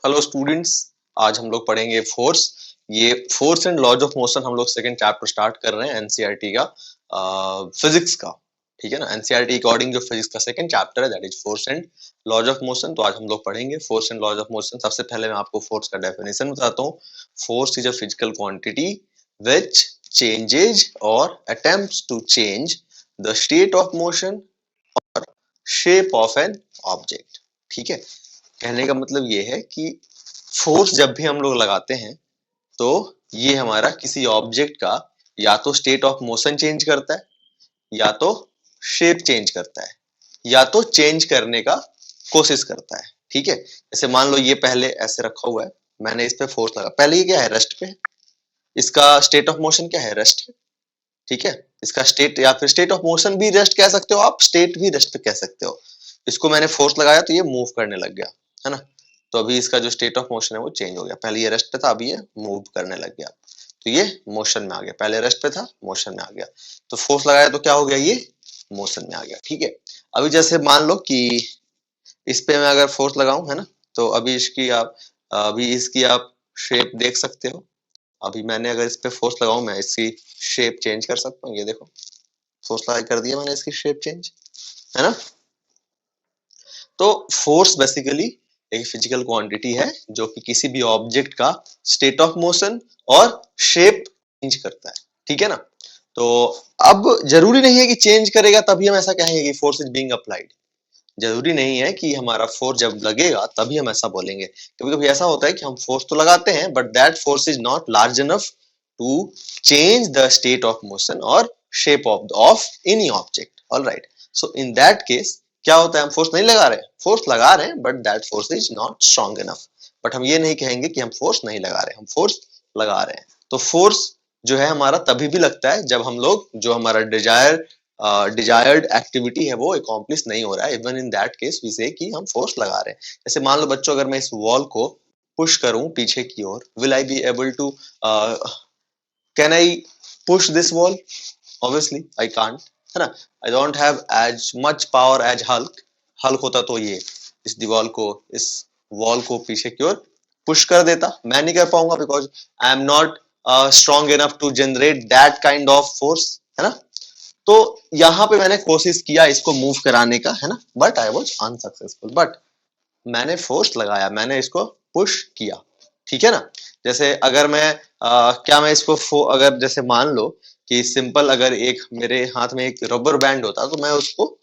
Hello students, आज हम लोग पढ़ेंगे फोर्स। ये force and laws of motion हम लोग सेकंड चैप्टर स्टार्ट कर रहे हैं एनसीईआरटी का, फिजिक्स का। ठीक है ना, एनसीईआरटी अकॉर्डिंग जो फिजिक्स का सेकंड चैप्टर है that is force and laws of motion. तो आज हम लोग पढ़ेंगे force and laws of motion. सबसे पहले मैं आपको फोर्स का डेफिनेशन बताता हूँ। Force is a physical quantity which changes और attempts to change the state of motion, shape of an object. ठीक है, कहने का मतलब ये है कि फोर्स जब भी हम लोग लगाते हैं तो ये हमारा किसी ऑब्जेक्ट का या तो स्टेट ऑफ मोशन चेंज करता है, या तो शेप चेंज करता है, या तो चेंज करने का कोशिश करता है। ठीक है, जैसे मान लो ये पहले ऐसे रखा हुआ है, मैंने इस पे फोर्स लगा, पहले ये क्या है, रेस्ट पे है। इसका स्टेट ऑफ मोशन क्या है, रेस्ट है। ठीक है, इसका स्टेट या फिर स्टेट ऑफ मोशन भी रेस्ट कह सकते हो आप, स्टेट भी रेस्ट पे कह सकते हो। इसको मैंने फोर्स लगाया तो ये मूव करने लग गया, है ना। तो अभी इसका जो स्टेट ऑफ मोशन है वो चेंज हो गया, पहले ये रेस्ट पे था, अभी ये मूव करने लग गया, तो ये मोशन में आ गया। पहले रेस्ट पे था, मोशन में आ गया। तो फोर्स लगाया तो क्या हो गया, ये मोशन में आ गया। ठीक है, अभी जैसे मान लो कि इस पे मैं अगर फोर्स लगाऊं, है ना, तो अभी इसकी आप शेप देख सकते हो। अभी मैंने अगर इस पे फोर्स लगाऊं, मैं इसकी शेप चेंज कर सकता हूँ। ये देखो, फोर्स लगा कर दिया मैंने, इसकी शेप चेंज, है ना। तो फोर्स बेसिकली एक फिजिकल क्वांटिटी है जो कि किसी भी ऑब्जेक्ट का स्टेट ऑफ मोशन और शेप चेंज करता है। ठीक है ना। तो अब जरूरी नहीं है कि चेंज करेगा तभी हम ऐसा कहेंगे कि फोर्स इज बीइंग अप्लाइड। जरूरी नहीं है कि हमारा फोर्स जब लगेगा तभी हम ऐसा बोलेंगे। कभी कभी ऐसा होता है कि हम फोर्स तो लगाते हैं but that force is not large enough to change the state of motion और shape of any object. Alright, so in that case क्या होता है, हम फोर्स नहीं लगा रहे, फोर्स लगा रहे हैं but that force is not strong enough. But हम ये नहीं कहेंगे कि हम फोर्स नहीं लगा रहे, हम फोर्स लगा रहे हैं। तो फोर्स जो है हमारा तभी भी लगता है जब हम लोग जो हमारा डिजायर्ड एक्टिविटी है वो अकॉम्प्लिश नहीं हो रहा है। Even in that case we say कि हम फोर्स लगा रहे हैं। जैसे मान लो बच्चों, अगर मैं इस वॉल को पुश करूं पीछे की ओर, will I be able to, can I push this wall? Obviously I can't, है ना। I don't have as much power as Hulk. Hulk होता तो ये इस दीवार को, इस वॉल को पीछे की ओर पुश कर देता। मैं नहीं कर पाऊंगा because I am not strong enough to generate that kind of force, है ना। तो यहाँ पे मैंने कोशिश किया इसको मूव कराने का, है ना, but I was unsuccessful. But मैंने फोर्स लगाया, मैंने इसको पुश किया। ठीक है ना। जैसे अगर मैं क्या मैं इसको अगर जैसे मान लो कि सिंपल अगर एक मेरे हाथ में एक रबर बैंड होता तो मैं उसको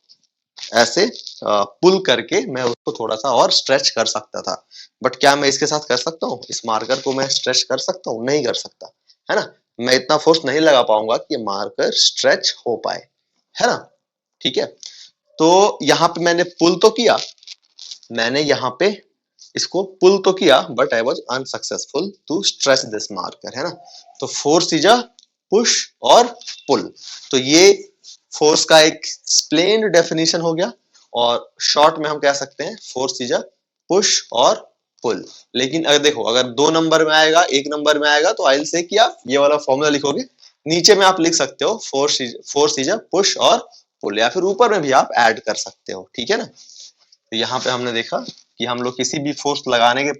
ऐसे पुल करके मैं उसको थोड़ा सा और स्ट्रेच कर सकता था। बट क्या मैं इसके साथ कर सकता हूँ, इस मार्कर को मैं स्ट्रेच कर सकता हूँ? नहीं कर सकता, है ना। मैं इतना फोर्स नहीं लगा पाऊंगा कि ये मार्कर स्ट्रेच हो पाए, है ना। ठीक है, तो यहाँ पे मैंने पुल तो किया, मैंने यहाँ पे इसको पुल तो किया but I was unsuccessful to stretch this marker, है ना। तो फोर्स इज अ पुश और पुल। तो ये फोर्स का एक एक्सप्लेन्ड डेफिनेशन हो गया, और शॉर्ट में हम कह सकते हैं फोर्स इज अ पुश और पुल। लेकिन अगर देखो, अगर 2 नंबर में आएगा, 1 नंबर में आएगा, तो आई विल से कि आप ये वाला फॉर्मूला लिखोगे, नीचे में आप लिख सकते हो फोर्स इज अ पुश और पुल, या फिर ऊपर में भी आप ऐड कर सकते हो। ठीक है ना। तो यहाँ पे हमने देखा कि हम लोग किसी भी फोर्स लगाने के,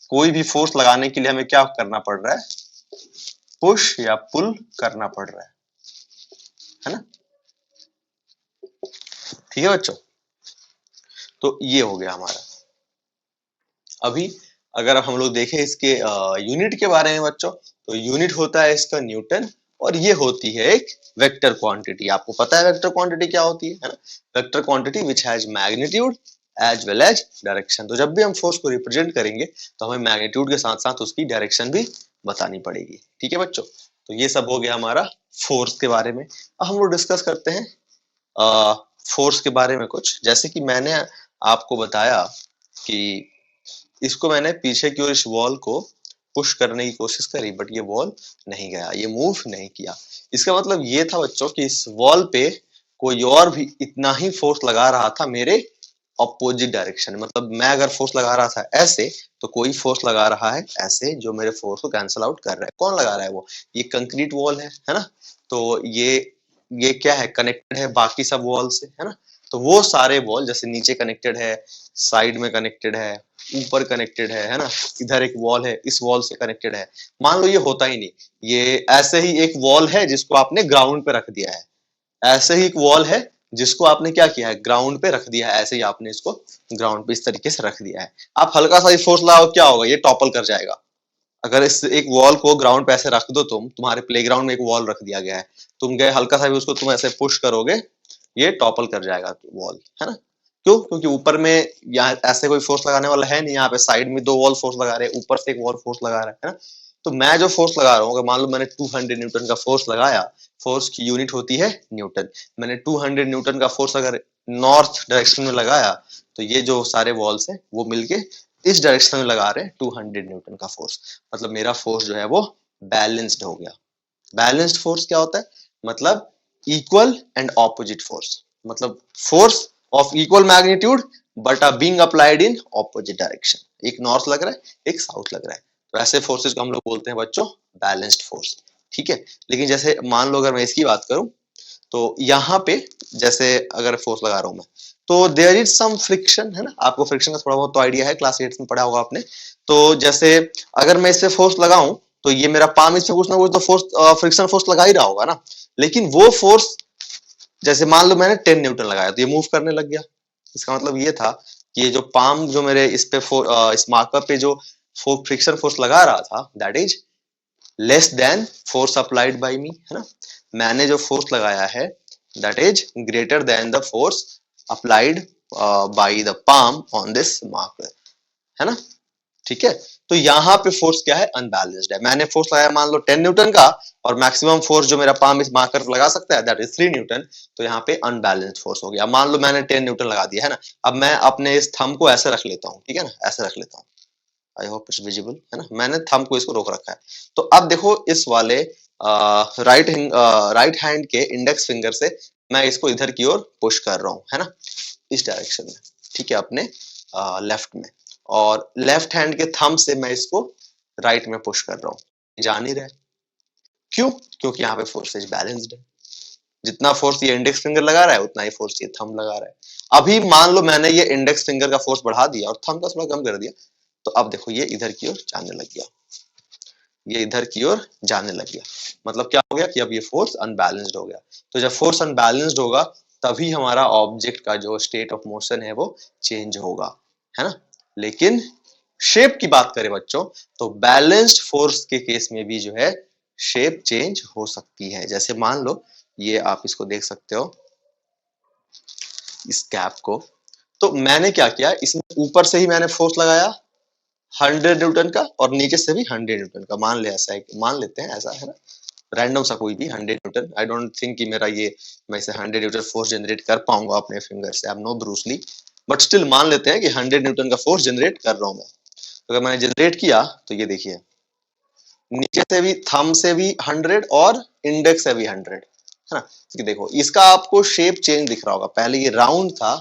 कोई भी फोर्स लगाने के लिए हमें क्या करना पड़ रहा है, पुश या पुल करना पड़ रहा है ना। ठीक है बच्चों, तो ये हो गया हमारा। अभी अगर हम लोग देखें इसके यूनिट के बारे में बच्चों, तो यूनिट होता है इसका न्यूटन, और ये होती है एक वेक्टर क्वांटिटी। आपको पता है वेक्टर क्वांटिटी क्या होती है ना। Vector quantity which has magnitude as well as direction. तो जब भी हम फोर्स को रिप्रेजेंट करेंगे तो हमें मैग्नीट्यूड के साथ साथ उसकी डायरेक्शन भी बतानी पड़ेगी। ठीक है बच्चों, तो ये सब हो गया हमारा फोर्स के बारे में। अब हम लोग डिस्कस करते हैं फोर्स के बारे में कुछ। जैसे कि मैंने आपको बताया कि इसको मैंने पीछे की ओर इस वॉल को पुश करने की कोशिश करी बट ये वॉल नहीं गया, ये मूव नहीं किया। इसका मतलब ये था बच्चों कि इस वॉल पे कोई और भी इतना ही फोर्स लगा रहा था मेरे अपोजिट डायरेक्शन। मतलब मैं अगर फोर्स लगा रहा था ऐसे, तो कोई फोर्स लगा रहा है ऐसे जो मेरे फोर्स को कैंसिल आउट कर रहा है। कौन लगा रहा है? वो ये कंक्रीट वॉल है ना। तो ये क्या है, कनेक्टेड है बाकी सब वॉल से, है ना। तो वो सारे वॉल जैसे नीचे कनेक्टेड है, साइड में कनेक्टेड है, ऊपर कनेक्टेड है ना, इधर एक वॉल है, इस वॉल से कनेक्टेड है। मान लो ये होता ही नहीं, ये ऐसे ही एक वॉल है जिसको आपने ग्राउंड पे रख दिया है, ऐसे ही एक वॉल है जिसको आपने क्या किया है, ग्राउंड पे रख दिया है, ऐसे ही आपने इसको ग्राउंड पे इस तरीके से रख दिया है। आप हल्का सा फोर्स लगाओ, क्या होगा, ये टॉपल कर जाएगा। अगर इस एक वॉल को ग्राउंड पे ऐसे रख दो, तुम्हारे प्लेग्राउंड में एक वॉल रख दिया गया है, तुम गए हल्का सा भी उसको तुम ऐसे पुश करोगे, ये टॉपल कर जाएगा वॉल, है ना। क्यों? क्योंकि ऊपर में यहाँ ऐसे कोई फोर्स लगाने वाला है नहीं, यहाँ पे साइड में दो वॉल फोर्स लगा रहे हैं, ऊपर से एक वॉल फोर्स लगा रहा है ना। तो मैं जो फोर्स लगा रहा हूँ, अगर मान लो मैंने 200 न्यूटन का फोर्स लगाया, फोर्स की यूनिट होती है न्यूटन, मैंने 200 न्यूटन का फोर्स अगर नॉर्थ डायरेक्शन में लगाया, तो ये जो सारे वॉल्स हैं वो मिलके इस डायरेक्शन में लगा रहे हैं 200 न्यूटन का फोर्स। मतलब मेरा फोर्स जो है वो बैलेंस्ड हो गया। बैलेंस्ड फोर्स क्या होता है? मतलब इक्वल एंड ऑपोजिट फोर्स, मतलब force of equal magnitude but are being applied in opposite direction. एक नॉर्थ लग रहा है, एक साउथ लग रहा है, तो ऐसे फोर्सेस को हम लोग बोलते हैं बच्चों बैलेंस्ड फोर्स। ठीक है, लेकिन जैसे मान लो अगर मैं इसकी बात करूं, तो यहाँ पे जैसे अगर फोर्स लगा रहा हूं मैं, तो देयर इज सम फ्रिक्शन, है ना। आपको फ्रिक्शन का थोड़ा बहुत तो आइडिया है, क्लास 8 में पढ़ा होगा आपने। तो जैसे अगर मैं इससे फोर्स लगाऊं, तो ये मेरा पाम इससे कुछ ना कुछ तो फोर्स, फ्रिक्शन फोर्स लगा ही रहा होगा ना। लेकिन वो फोर्स, जैसे मान लो मैंने 10 न्यूटन लगाया, तो ये मूव करने लग गया। इसका मतलब ये था कि ये जो पाम जो मेरे इस पे इस मार्कर पे जो फ्रिक्शन फोर्स लगा रहा था, that is less than force applied by me, है ना। मैंने जो फोर्स लगाया है that is greater than the force applied by the palm on this marker, है ना। ठीक है, तो यहाँ पे फोर्स क्या है, अनबैलेंस्ड है। मैंने फोर्स लगाया मान लो 10 न्यूटन का, और मैक्सिमम फोर्स जो मेरा पाम इस मार्कर पर लगा सकता है दैट इज 3 न्यूटन। तो यहाँ पे अनबैलेंस्ड फोर्स हो गया। मान लो मैंने 10 न्यूटन लगा दिया, है ना। अब मैं अपने इस थंब को ऐसे रख लेता हूँ, ठीक है ना, ऐसे रख लेता हूँ। आई होप इट्स विजिबल, है ना। मैंने थंब को इसको रोक रखा है। तो अब देखो इस वाले राइट हैंड के इंडेक्स फिंगर से मैं इसको इधर की ओर पुश कर रहा हूँ, है ना, इस डायरेक्शन में, ठीक है, अपने लेफ्ट में। और लेफ्ट हैंड के थंब से मैं इसको राइट में पुश कर रहा हूँ, जान ही रहे। क्यों? क्योंकि यहाँ पे फोर्स इज बैलेंस्ड है। जितना फोर्स ये इंडेक्स फिंगर लगा रहा है, उतना ही फोर्स ये थंब लगा रहा है। अभी मान लो मैंने ये इंडेक्स फिंगर का फोर्स बढ़ा दिया और थंब का थोड़ा कम कर दिया, तो अब देखो ये इधर की ओर जाने लग गया, ये इधर की ओर जाने लग गया। मतलब क्या हो गया कि अब ये फोर्स अनबैलेंस्ड हो गया। तो जब फोर्स अनबैलेंस्ड होगा, तभी हमारा ऑब्जेक्ट का जो स्टेट ऑफ मोशन है वो चेंज होगा, है ना। लेकिन शेप की बात करें बच्चों, तो बैलेंस्ड फोर्स के केस में भी जो है शेप चेंज हो सकती है। जैसे मान लो ये आप इसको देख सकते हो, इस कैप को। तो मैंने क्या किया, इसमें ऊपर से ही मैंने फोर्स लगाया 100 न्यूटन का, और नीचे से भी 100 न्यूटन का। मान ले ऐसा है, मान लेते हैं ऐसा, है ना, रैंडम सा कोई भी 100 न्यूटन। आई डोंट थिंक कि मेरा ये, मैं इसे 100 न्यूटन फोर्स जनरेट कर पाऊंगा अपने फिंगर से, I am no Bruce Lee, but still मान लेते हैं कि 100 न्यूटन का फोर्स जनरेट कर रहा हूं मैं। तो अगर मैंने जनरेट किया, तो ये देखिए नीचे से भी, थंब से भी 100 और इंडेक्स से भी 100, है ना। कि देखो इसका आपको शेप चेंज दिख रहा होगा। पहले ये राउंड था,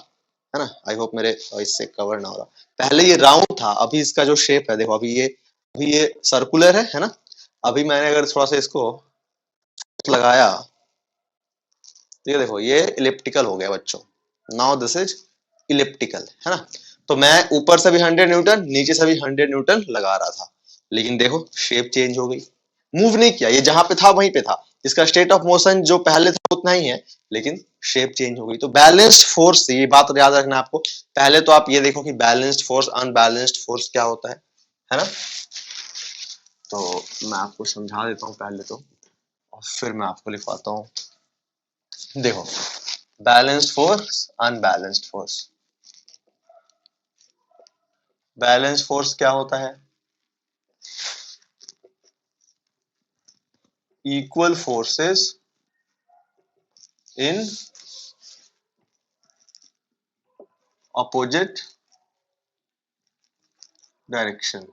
है ना, आई होप मेरे इससे कवर ना हो रहा। पहले ये राउंड था, अभी इसका जो शेप है देखो, अभी ये सर्कुलर है ना। अभी मैंने अगर थोड़ा सा इसको लगाया, तो ये देखो ये इलिप्टिकल हो गया बच्चों। नाउ दिस इज इलिप्टिकल, है ना। तो मैं ऊपर से भी 100 न्यूटन, नीचे से भी 100 न्यूटन लगा रहा था, लेकिन देखो शेप चेंज हो गई। मूव नहीं किया, ये जहां पे था वहीं पे था। इसका स्टेट ऑफ मोशन जो पहले था उतना ही है, लेकिन शेप चेंज हो गई। तो बैलेंस्ड फोर्स, ये बात याद रखना आपको। पहले तो आप ये देखो कि बैलेंस्ड फोर्स, अनबैलेंस्ड फोर्स क्या होता है ना। तो मैं आपको समझा देता हूँ पहले तो, और फिर मैं आपको लिखवाता हूँ। देखो, balanced force, unbalanced force. Balanced force क्या होता है? Equal forces in opposite direction.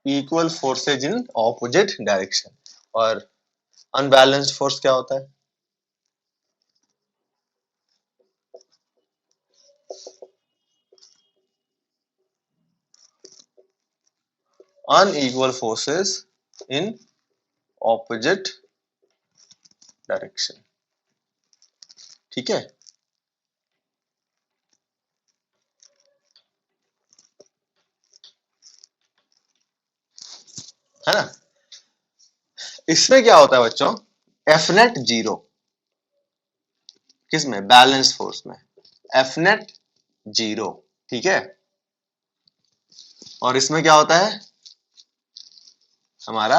Equal forces in opposite direction. और अनबैलेंस्ड फोर्स क्या होता है? unequal forces in opposite direction. ठीक है, है ना। इसमें क्या होता है बच्चों, एफ नेट जीरो, किसमें, बैलेंस फोर्स में, एफ नेट जीरो, ठीक है। और इसमें क्या होता है हमारा,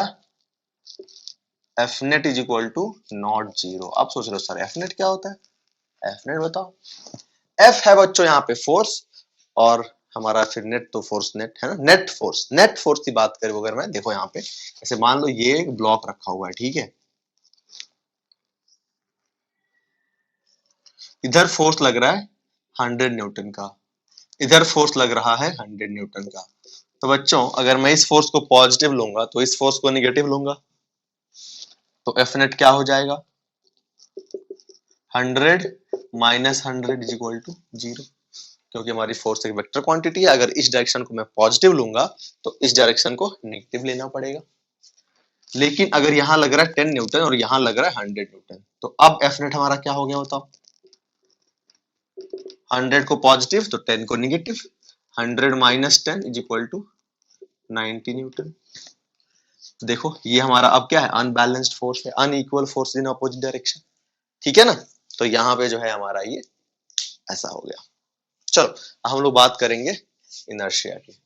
F net is equal to not zero. अब सोच रहे हो सर एफ नेट क्या होता है, एफ नेट बताओ। एफ है बच्चों यहाँ पे फोर्स, और हमारा फिर नेट तो फोर्स नेट है ना, नेट फोर्स, नेट फोर्स की बात करें अगर मैं, देखो यहाँ पे जैसे मान लो ये एक ब्लॉक रखा हुआ है, ठीक है, इधर फोर्स लग रहा है 100 न्यूटन का, इधर फोर्स लग रहा है 100 न्यूटन का। तो बच्चों अगर मैं इस फोर्स को पॉजिटिव लूंगा तो इस फोर्स को नेगेटिव लूंगा, तो एफ नेट क्या हो जाएगा, 100 minus 100 is equal to zero, क्योंकि हमारी फोर्स एक वेक्टर क्वांटिटी है। अगर इस डायरेक्शन को मैं पॉजिटिव लूंगा तो इस डायरेक्शन को नेगेटिव लेना पड़ेगा। लेकिन अगर यहां लग रहा है 10 न्यूटन और यहां लग रहा है 100 न्यूटन, तो अब एफ नेट हमारा क्या हो गया बताओ, 100 को पॉजिटिव तो 10 को negative, 100 minus 10 is equal to 90 newton. देखो ये हमारा अब क्या है, अनबैलेंस्ड फोर्स है, unequal force in opposite direction, ठीक है ना। तो यहाँ पे जो है हमारा ये ऐसा हो गया। चलो हम लोग बात करेंगे इनर्शिया की।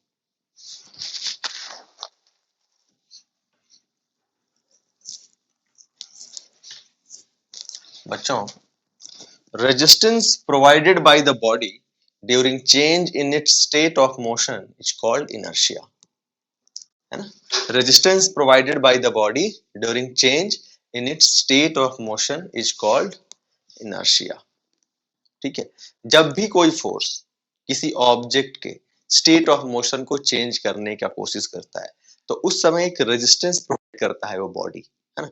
बच्चों resistance provided by the body during change in its state of motion is called inertia, है ना। resistance provided by the body during change in its state of motion is called inertia, ठीक है। जब भी कोई force किसी object के state of motion को चेंज करने का कोशिश करता है तो उस समय एक रेजिस्टेंस प्रोवाइड करता है वो बॉडी, है ना।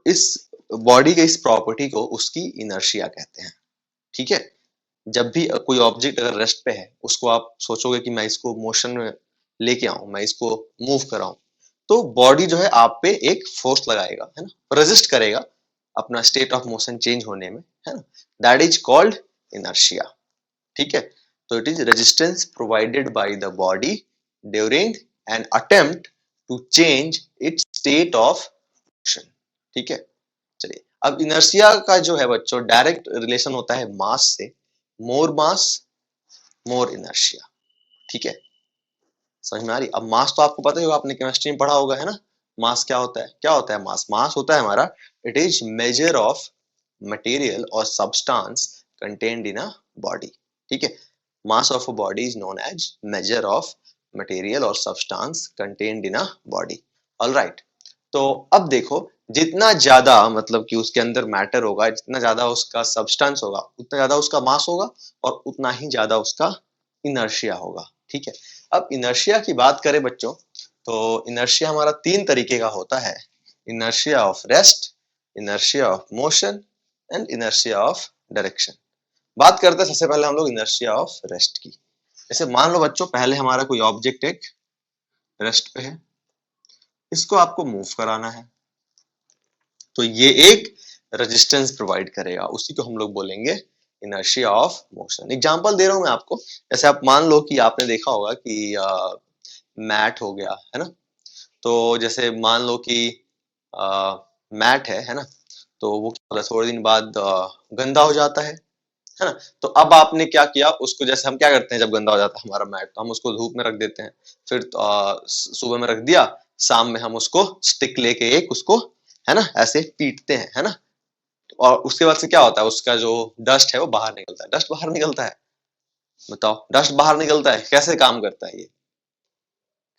इस बॉडी के इस प्रॉपर्टी को उसकी इनर्शिया कहते हैं, ठीक है। जब भी कोई ऑब्जेक्ट अगर रेस्ट पे है, उसको आप सोचोगे कि मैं इसको मोशन में लेके आऊं, मैं इसको मूव कराऊं, तो बॉडी जो है आप पे एक फोर्स लगाएगा, है ना, रेजिस्ट करेगा अपना स्टेट ऑफ मोशन चेंज होने में, है ना। दैट इज कॉल्ड इनर्शिया, ठीक है। तो it is resistance provided by the body during an attempt to change its state of motion, ठीक है। चलिए अब इनर्शिया का जो है बच्चों डायरेक्ट रिलेशन होता है मास से, मोर मास मोर इनर्शिया, ठीक है। समझ में आ रही। अब मास तो आपको पता ही होगा, आपने केमिस्ट्री में पढ़ा होगा, है ना। मास क्या होता है, क्या होता है मास, मास होता है हमारा, it is measure of material और substance contained in a body, ठीक है। Mass of a body is known as measure of material और substance contained in a body, alright. तो अब देखो जितना ज्यादा मतलब कि उसके अंदर मैटर होगा, जितना ज्यादा उसका सब्सटेंस होगा, उतना ज्यादा उसका मास होगा और उतना ही ज्यादा उसका इनर्शिया होगा, ठीक है। अब इनर्शिया की बात करें बच्चों, तो इनर्शिया हमारा तीन तरीके का होता है, inertia of rest, inertia of motion and inertia of direction. बात करते हैं सबसे पहले हम लोग इनर्शिया ऑफ रेस्ट की। जैसे मान लो बच्चों पहले हमारा कोई ऑब्जेक्ट एक रेस्ट पे है, इसको आपको मूव कराना है, तो ये एक रेजिस्टेंस प्रोवाइड करेगा, उसी को हम लोग बोलेंगे इनर्शिया ऑफ मोशन। एग्जांपल दे रहा हूं मैं आपको, जैसे आप मान लो कि आपने देखा होगा कि मैट हो गया, है ना। तो जैसे मान लो कि मैट है ना, तो वो थोड़े दिन बाद गंदा हो जाता है ना। तो अब आपने क्या किया उसको, जैसे हम क्या करते हैं जब गंदा हो जाता है हमारा मैट, तो हम उसको धूप में रख देते हैं, फिर सुबह में रख दिया, शाम में हम उसको स्टिक लेके एक उसको, है ना, ऐसे पीटते हैं, है ना। और उसके बाद से क्या होता है, उसका जो डस्ट है वो बाहर निकलता है, डस्ट बाहर निकलता है। बताओ डस्ट बाहर निकलता है, कैसे काम करता है ये,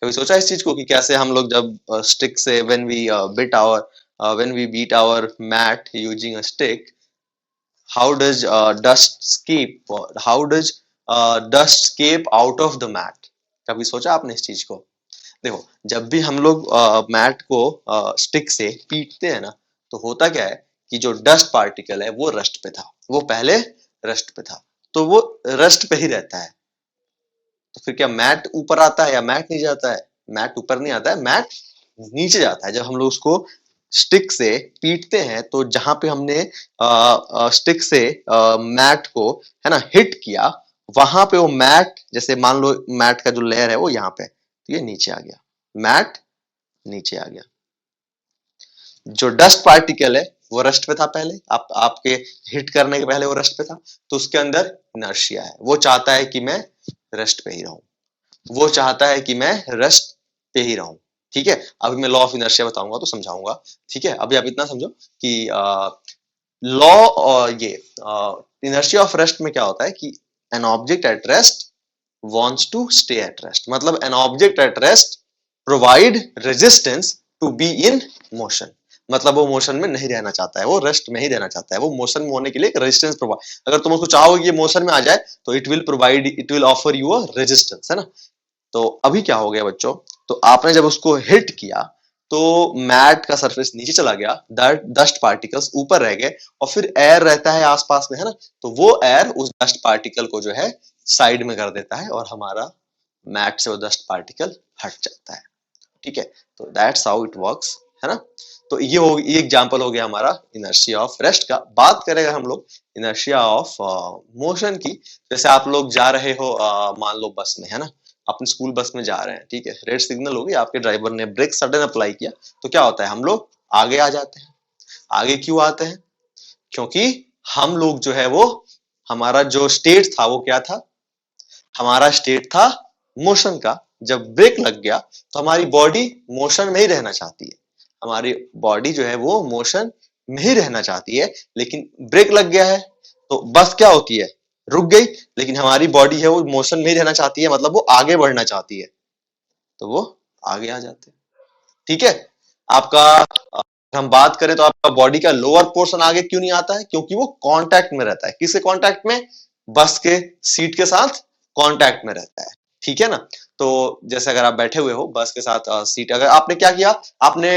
कभी सोचा इस चीज को कि कैसे हम लोग जब स्टिक से when we beat our mat using a stick, how does dust escape out of the mat? कभी सोचा आपने इस चीज को। देखो जब भी हम लोग मैट को स्टिक से पीटते हैं ना, तो होता क्या है कि जो डस्ट पार्टिकल है वो रस्ट पे था, वो पहले रस्ट पे था, तो वो रस्ट पे ही रहता है। तो फिर क्या मैट ऊपर आता है या मैट नीचे आता है, मैट ऊपर नहीं आता है, मैट नीचे जाता है। जब हम लोग उसको स्टिक से पीटते हैं तो जहां पे हमने स्टिक से मैट को, है ना, हिट किया, वहां पे वो मैट, जैसे मान लो मैट का जो लेयर है वो यहाँ पे, तो ये नीचे आ गया, मैट नीचे आ गया। जो डस्ट पार्टिकल है वो रेस्ट पे था पहले, आपके हिट करने के पहले वो रेस्ट पे था, तो उसके अंदर इनर्शिया है, वो चाहता है कि मैं रेस्ट पे ही रहूं, वो चाहता है कि मैं रेस्ट पे ही रहूं। ठीक है, अभी मैं लॉ ऑफ इनर्शिया बताऊंगा तो समझाऊंगा। ठीक है, अभी आप इतना समझो कि लॉ और ये इनर्शिया ऑफ रेस्ट में क्या होता है कि N object at rest wants to stay at rest, मतलब an object at rest provide resistance to be in motion, मतलब वो मोशन में नहीं रहना चाहता है, वो रेस्ट में ही रहना चाहता है, वो मोशन में होने के लिए एक रेजिस्टेंस प्रोवाइड, अगर तुम उसको चाहोगे कि ये मोशन में आ जाए तो it will provide, it will offer you a resistance, है ना। तो अभी क्या हो गया बच्चों, तो आपने जब उसको हिट किया तो मैट का सरफेस नीचे चला गया, डस्ट पार्टिकल्स ऊपर रह गए, और फिर एयर रहता है आसपास में, है ना, तो वो एयर उस डस्ट पार्टिकल को जो है साइड में कर देता है और हमारा मैट से वो डस्ट पार्टिकल हट जाता है। ठीक है, तो दैट्स हाउ इट वर्क्स, है ना। तो ये एग्जांपल हो गया हमारा इनर्शिया ऑफ रेस्ट का। बात करेंगे हम लोग इनर्शिया ऑफ मोशन की, जैसे आप लोग जा रहे हो मान लो बस में, है ना, अपने स्कूल बस में जा रहे हैं, ठीक है, रेड सिग्नल हो गई, आपके ड्राइवर ने ब्रेक सडन अप्लाई किया, तो क्या होता है, हम लोग आगे आ जाते हैं। आगे क्यों आते हैं, क्योंकि हम लोग जो है वो, हमारा जो स्टेट था वो क्या था, हमारा स्टेट था मोशन का। जब ब्रेक लग गया तो हमारी बॉडी मोशन में ही रहना चाहती है, हमारी बॉडी जो है वो मोशन में ही रहना चाहती है, लेकिन ब्रेक लग गया है तो बस क्या होती है, रुक गई, लेकिन हमारी बॉडी है वो मोशन में ही रहना चाहती है, मतलब वो आगे बढ़ना चाहती है, तो वो आगे आ जाते हैं। ठीक है, आपका हम बात करें तो आपका बॉडी का लोअर पोर्शन आगे क्यों नहीं आता है, क्योंकि वो कांटेक्ट में रहता है, किसके कांटेक्ट में, बस के सीट के साथ कांटेक्ट में रहता है। ठीक है ना, तो जैसे अगर आप बैठे हुए हो बस के साथ सीट, अगर आपने क्या किया, आपने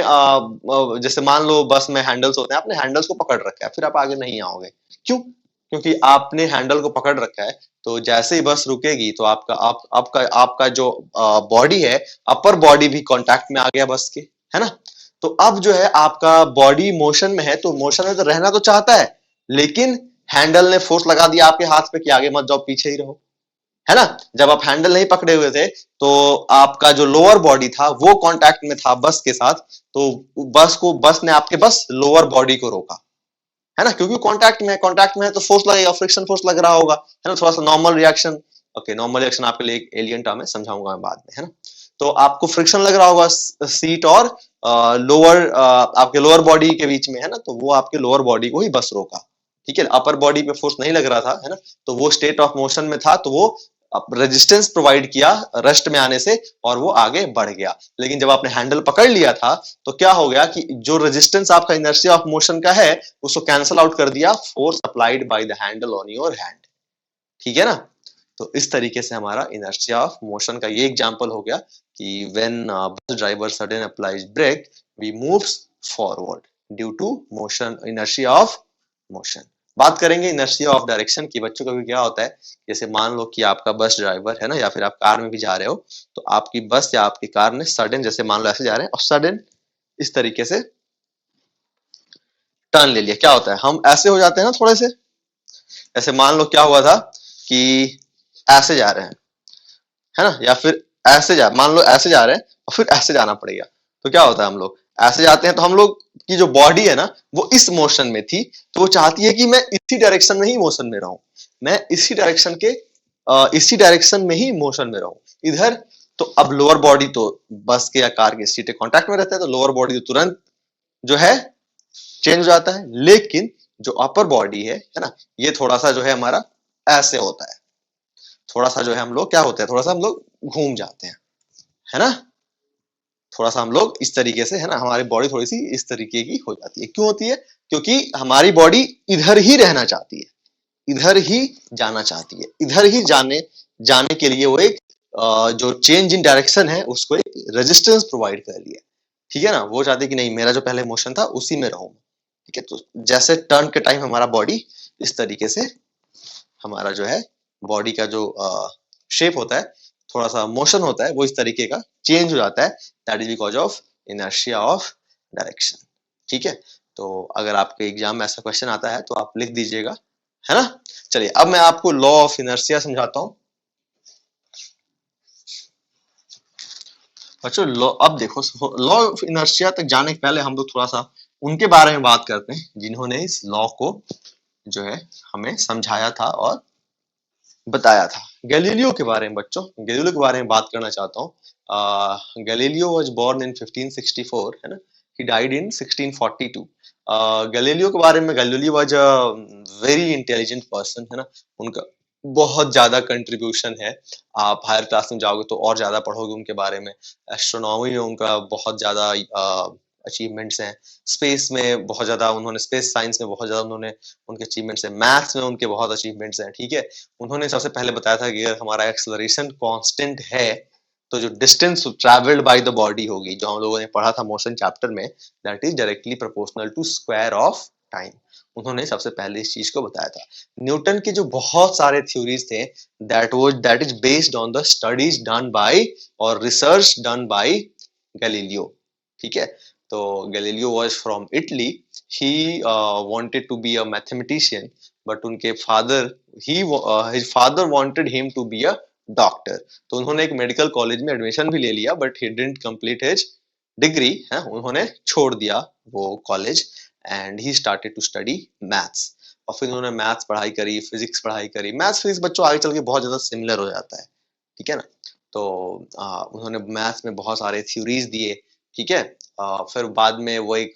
जैसे मान लो बस में हैंडल्स होते हैं, आपने हैंडल्स को पकड़ रखा है, फिर आप आगे नहीं आओगे, क्यों, क्योंकि आपने हैंडल को पकड़ रखा है, तो जैसे ही बस रुकेगी तो आपका जो बॉडी है, अपर बॉडी भी कांटेक्ट में आ गया बस के, है ना। तो अब जो है आपका बॉडी मोशन में है, तो मोशन में तो रहना तो चाहता है, लेकिन हैंडल ने फोर्स लगा दिया आपके हाथ पे कि आगे मत जाओ, पीछे ही रहो, है ना। जब आप हैंडल नहीं पकड़े हुए थे तो आपका जो लोअर बॉडी था वो कांटेक्ट में था बस के साथ, तो बस ने आपके बस लोअर बॉडी को रोका, है ना, क्योंकि कांटेक्ट में है तो फोर्स लगेगा, फ्रिक्शन फोर्स लग रहा होगा, है ना, थोड़ा सा normal reaction. Okay, normal reaction आपके लिए एक एलियन टर्म है, समझाऊंगा मैं बाद में, है ना। तो आपको फ्रिक्शन लग रहा होगा सीट और लोअर आपके लोअर बॉडी के बीच में, है ना, तो वो आपके लोअर बॉडी को ही बस रोका। ठीक है, अपर बॉडी पे फोर्स नहीं लग रहा था, है ना, तो वो स्टेट ऑफ मोशन में था, तो वो रेजिस्टेंस प्रोवाइड किया रेस्ट में आने से और वो आगे बढ़ गया। लेकिन जब आपने हैंडल पकड़ लिया था तो क्या हो गया कि जो रेजिस्टेंस आपका इनर्शिया ऑफ मोशन का है उसको कैंसल आउट कर दिया force applied by the handle on your hand. ठीक है ना, तो इस तरीके से हमारा इनर्शिया ऑफ मोशन का ये एग्जांपल हो गया कि when bus driver sudden applies brake we moves forward due to motion, inertia of motion. बात करेंगे इनर्शिया ऑफ डायरेक्शन की। बच्चों का भी क्या होता है, जैसे मान लो कि आपका बस ड्राइवर है ना, या फिर आप कार में भी जा रहे हो, तो आपकी बस या आपकी कार ने सडन, जैसे मान लो ऐसे जा रहे हैं और सडन इस तरीके से टर्न ले लिया, क्या होता है, हम ऐसे हो जाते हैं ना थोड़े से, ऐसे मान लो क्या हुआ था कि ऐसे जा रहे हैं, है ना, या फिर ऐसे जा, मान लो ऐसे जा रहे हैं और फिर ऐसे जाना पड़ेगा, तो क्या होता है, हम लोग ऐसे जाते हैं तो हम लोग की जो बॉडी है ना वो इस मोशन में थी, तो वो चाहती है कि मैं इसी डायरेक्शन में ही मोशन में रहूं, मैं इसी डायरेक्शन में ही मोशन में रहूं इधर। तो अब लोअर बॉडी तो बस के या कार के सीटे कांटेक्ट में रहता है, तो लोअर बॉडी तो तुरंत जो है चेंज हो जाता है, लेकिन जो अपर बॉडी है ना, ये थोड़ा सा जो है हमारा ऐसे होता है, थोड़ा सा जो है हम लोग क्या होते हैं, थोड़ा सा हम लोग घूम जाते हैं, है ना, थोड़ा सा हम लोग इस तरीके से, है ना, हमारी बॉडी थोड़ी सी इस तरीके की हो जाती है, क्यों होती है, क्योंकि हमारी बॉडी इधर ही रहना चाहती है, इधर ही जाना चाहती है, इधर ही जाने जाने के लिए वो एक जो चेंज इन डायरेक्शन है उसको एक रेजिस्टेंस प्रोवाइड कर लिया। ठीक है ना, वो चाहते हैं कि नहीं, मेरा जो पहले मोशन था उसी में रहूं। ठीक है, तो जैसे टर्न के टाइम हमारा बॉडी इस तरीके से, हमारा जो है बॉडी का जो शेप होता है, थोड़ा सा मोशन होता है, वो इस तरीके का चेंज हो जाता है, that is because of inertia of direction. ठीक है, तो अगर आपके एग्जाम में ऐसा क्वेश्चन आता है तो आप लिख दीजिएगा, है ना। चलिए अब मैं आपको लॉ ऑफ इनर्शिया समझाता हूं। बच्चों लॉ, अब देखो लॉ ऑफ इनर्शिया तक जाने के पहले हम लोग थोड़ा सा उनके बारे में बात करते हैं जिन्होंने इस लॉ को जो है हमें समझाया था और बताया था। गैलीलियो के बारे में बच्चों, गैलीलियो के बारे में बात करना चाहता हूँ। गैलीलियो वाज बोर्न इन 1564, है ना, ही डाइड इन 1642। गैलीलियो के बारे में, Galileo was a very intelligent person, है ना, उनका बहुत ज्यादा कंट्रीब्यूशन है। आप हायर क्लास में जाओगे तो और ज्यादा पढ़ोगे उनके बारे में। एस्ट्रोनॉमी में उनका बहुत ज्यादा अचीवमेंट्स हैं। स्पेस में बहुत ज्यादा उन्होंने, स्पेस साइंस में बहुत ज्यादा उन्होंने उनके अचीवमेंट्स हैं। मैथ्स में उनके बहुत अचीवमेंट्स हैं, ठीक है। उन्होंने सबसे पहले बताया था कि अगर हमारा एक्सेलरेशन कांस्टेंट है तो जो distance travelled by the body होगी, जो हम लोगों ने पढ़ा था मोशन चैप्टर में, that is directly proportional to square of time. उन्होंने सबसे पहले इस चीज को बताया था। न्यूटन के जो बहुत सारे थ्योरीज थे, that is based on the studies done by और रिसर्च डन बाय गैलीलियो, ठीक है। तो Galileo was from Italy. He wanted to be a mathematician, but उनके father, his father wanted him to be a doctor. तो उन्होंने एक medical college में admission भी ले लिया, but he didn't complete his degree, है, उन्होंने छोड़ दिया वो college, and he started to study maths. और फिर उन्होंने मैथ्स पढ़ाई करी, फिजिक्स पढ़ाई करी। मैथ्स फिजिक्स बच्चों आगे चल के बहुत ज्यादा सिमिलर हो जाता है, ठीक है ना। तो उन्होंने मैथ्स में बहुत सारे थ्योरीज दिए, ठीक है। फिर बाद में वो एक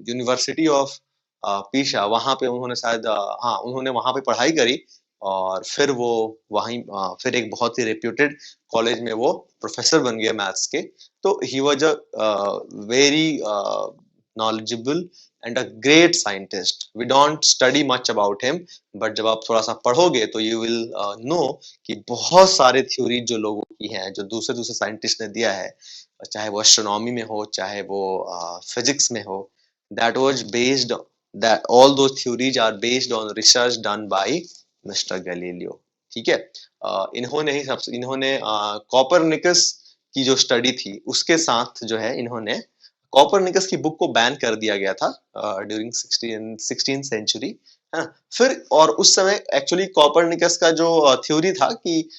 यूनिवर्सिटी ऑफ पीसा, वहां पे उन्होंने शायद हाँ, उन्होंने वहां पे पढ़ाई करी, और फिर वो वहीं फिर एक बहुत ही रेप्यूटेड कॉलेज में वो प्रोफेसर बन गए मैथ्स के। तो he was a very knowledgeable and a great scientist. We don't study much about him, but जब आप थोड़ा सा पढ़ोगे तो you will know कि बहुत सारे थ्योरी जो लोगों की हैं, जो दूसरे दूसरे साइंटिस्ट ने दिया है, चाहे वो एस्ट्रोनॉमी में हो, चाहे वो फिजिक्स में हो, that was based, that all those theories are based on research done by Mr. Galileo, ठीक है। इन्होंने कॉपरनिकस की जो स्टडी थी उसके साथ जो है, इन्होंने कॉपरनिकस की बुक को बैन कर दिया गया था ड्यूरिंग 16th सेंचुरी, है ना। फिर और उस समय एक्चुअली कॉपरनिकस का जो थ्योरी था कि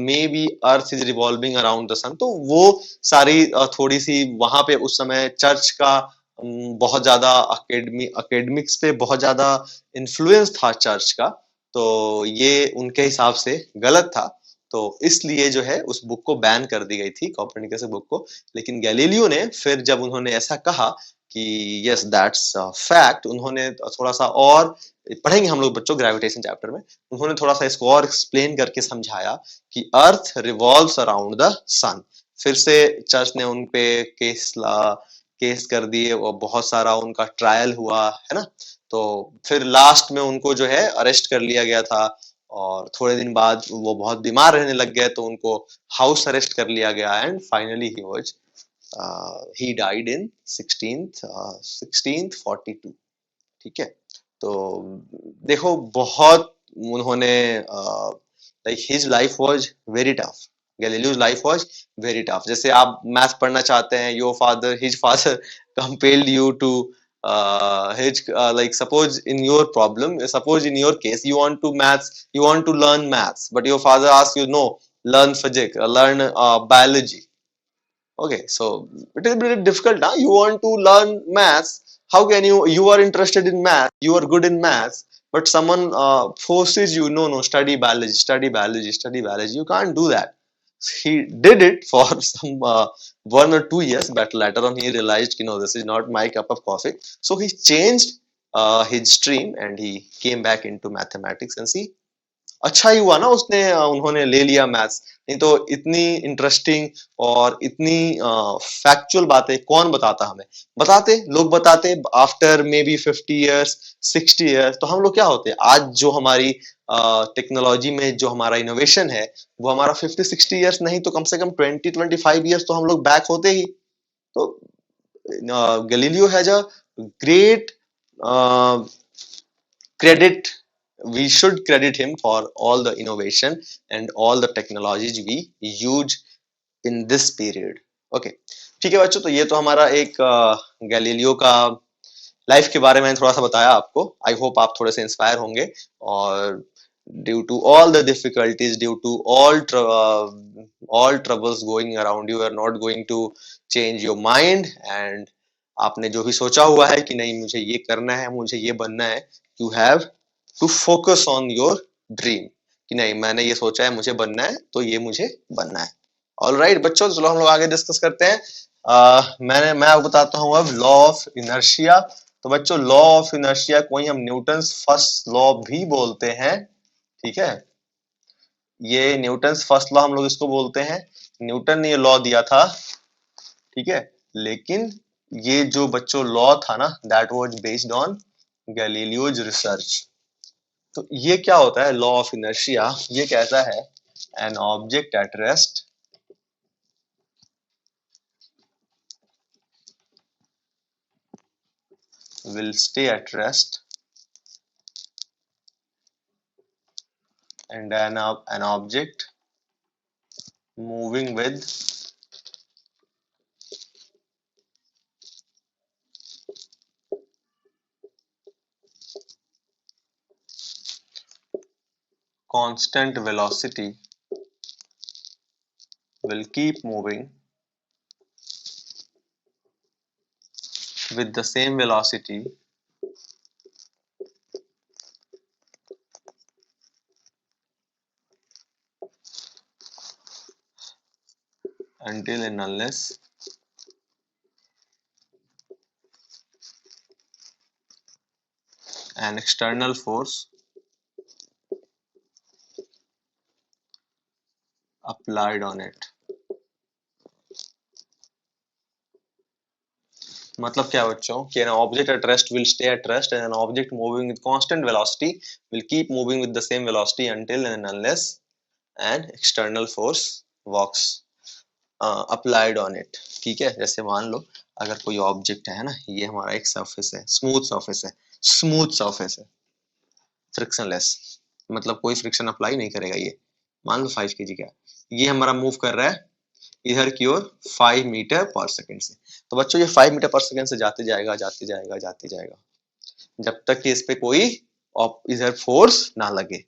maybe earth is revolving around the sun, तो वो सारी थोड़ी सी वहां पे उस समय चर्च का बहुत ज्यादा अकेडमिक्स पे बहुत ज्यादा इन्फ्लुएंस था चर्च का, तो ये उनके हिसाब से गलत था। तो इसलिए जो है उस बुक को बैन कर दी गई थी, कॉपरनिकस बुक को। लेकिन गैलीलियो ने फिर जब उन्होंने ऐसा कहा कि यस दैट्स फैक्ट, उन्होंने थोड़ा सा और पढ़ेंगे हम लोग बच्चों ग्रेविटेशन चैप्टर में, उन्होंने थोड़ा सा इसको और एक्सप्लेन करके समझाया कि अर्थ रिवॉल्व्स अराउंड द सन। फिर से चर्च ने उन पे केस कर दिए और बहुत सारा उनका ट्रायल हुआ, है ना। तो फिर लास्ट में उनको जो है अरेस्ट कर लिया गया था, और थोड़े दिन बाद वो बहुत बीमार रहने लग गए, तो उनको हाउस अरेस्ट कर लिया गया, and finally he died in 1642, ठीक है। तो देखो बहुत उन्होंने like his life was very tough, Galileo's life was very tough. जैसे आप मैथ्स पढ़ना चाहते हैं, his father compelled you to like suppose in your problem, suppose in your case you want to learn maths, but your father asks you, no, learn physics, learn biology. Okay, so it is very difficult now. You want to learn maths, how can you are interested in math, you are good in maths, but someone forces you, no, study biology, study biology, study biology. You can't do that. He did it for some 1 or 2 years, but later on he realized, this is not my cup of coffee. So he changed his stream and he came back into mathematics, and see, अच्छा ही हुआ ना उन्होंने ले लिया maths, नहीं तो इतनी interesting और इतनी फैक्चुअल बातें कौन बताता हमें। लोग बताते after may be 50 years 60 years। तो हम लोग क्या होते, आज जो हमारी टेक्नोलॉजी में जो हमारा इनोवेशन है, वो हमारा 50-60 years नहीं तो कम से कम 20-25 years तो हम लोग बैक होते ही। तो Galileo has a great credit, we should credit him for all the innovation and all the technologies we use in this period. Okay, ठीक है बच्चों, तो ये तो हमारा एक गैलीलियो का लाइफ के बारे में थोड़ा सा बताया आपको। आई होप आप थोड़े से इंस्पायर होंगे, और due to all the difficulties, due to all troubles going around you, are not going to change your mind, and आपने जो भी सोचा हुआ है कि नहीं मुझे ये करना है, मुझे ये बनना है, you have to focus on your dream कि नहीं मैंने ये सोचा है मुझे बनना है तो ये मुझे बनना है। ऑल राइट बच्चों, चलो हम लोग आगे डिस्कस करते हैं। मैं आपको बताता हूँ अब लॉ ऑफ इनर्शिया। तो बच्चों लॉ ऑफ इनर्शिया को ही हम न्यूटन्स फर्स्ट लॉ भी बोलते हैं, ठीक है। ये न्यूटन्स फर्स्ट लॉ हम लोग इसको बोलते हैं। न्यूटन ने ये लॉ दिया था, ठीक है, लेकिन ये जो बच्चों लॉ था ना that was based on Galileo's research. तो ये क्या होता है लॉ ऑफ इनर्शिया, ये कहता है N object at rest will stay at rest and an object moving with constant velocity will keep moving with the same velocity until and unless an external force applied on it। मतलब क्या बच्चों कि an object at rest will stay at rest and an object moving with constant velocity will keep moving with the same velocity until and unless an external force works applied on it। ठीक है, जैसे मान लो अगर कोई object है ना, ये हमारा एक सरफेस है, स्मूथ सरफेस है, स्मूथ सरफेस है, फ्रिक्शनलेस, मतलब कोई फ्रिक्शन अप्लाई नहीं करेगा। ये मान लो 5 kg का, ये हमारा मूव कर रहा है इधर की ओर 5 मीटर पर सेकंड से। तो बच्चों ये 5 मीटर पर सेकंड से जाते जाएगा जाते जाएगा जाते जाएगा जब तक कि इस पे कोई इधर फोर्स ना लगे।